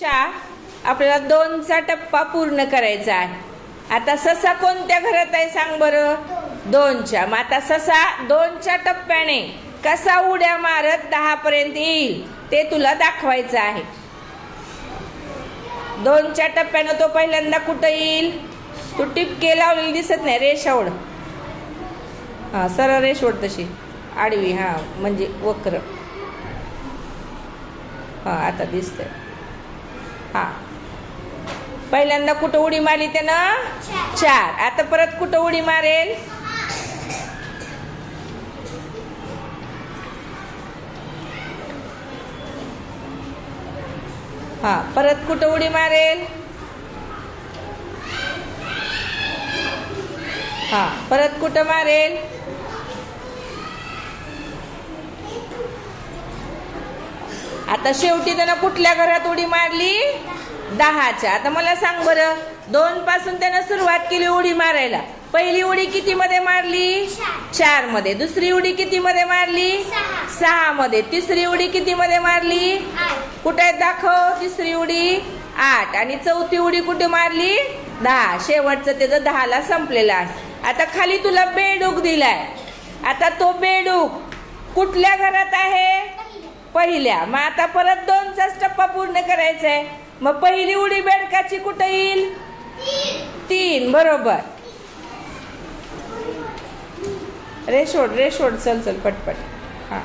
आपल्याला 2चा टप्पा पूर्ण करायचा आहे. आता ससा कोणत्या घरात आहे सांग बरं? 2च्या. मग आता ससा 2च्या टप्प्याने कसा उड्या मारत 10 पर्यंत येईल ते तुला दाखवायचं आहे. 2च्या टप्प्यानं तो पहिल्यांदा कुठं येईल? तू टिपके लावलेली दिसत नाही, रेष ओढ. हा, सरळ रेष ओढ तशी आडवी. हा म्हणजे वक्र. हा आता दिसतंय. हा, पहिल्यांदा कुठं उडी मारली त्यानं? 4. आता परत कुठं उडी मारेल? हा, परत कुठं उडी मारेल? हा, परत कुठं मारेल? आता शेवटी त्यानं कुठल्या घरात उडी मारली? 10च्या. आता मला सांग बरं, 2 पासून त्यानं सुरुवात केली उडी मारायला. पहिली उडी किती मध्ये मारली? 4 मध्ये. दुसरी उडी किती मध्ये मारली? 6 मध्ये. तिसरी उडी किती मध्ये मारली? कुठे दाखव तिसरी उडी? 8. आणि चौथी उडी कुठे मारली? 10. शेवटचं त्याचं 10ला संपलेलं आहे. आता खाली तुला बेडूक दिलाय. आता तो बेडूक कुठल्या घरात आहे? पहिल्या. मग आता परत 2चाच टप्पा पूर्ण करायचा आहे. मग पहिली उडी बेडकाची कुठं येईल? 3. बरोबर. रेशोड रेशोड, चल चल पटपट. हा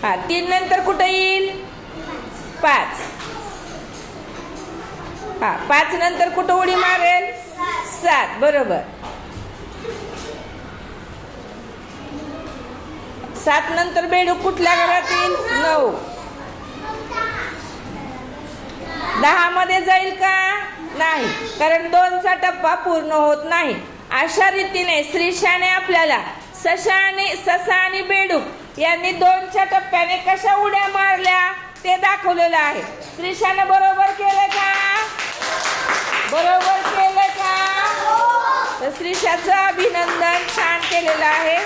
हा, 3 नंतर कुठं येईल? 5. हा, 5 नंतर कुठं उडी मारेल? 7. बरोबर. 7 नंतर बेडूक कुठल्या घरात येईल? 9. 10 मध्ये जाईल का? नाही, कारण 2चा टप्पा पूर्ण होत नाही. अशा रीतीने श्रीशाने आपल्याला ससा आणि बेडूक यांनी 2च्या टप्प्याने कशा उड्या मारल्या ते दाखवलेलं आहे. श्रीशाने बरोबर केलं का? बरोबर केलं का? तर श्रीशाचं अभिनंदन. छान केलेलं आहे.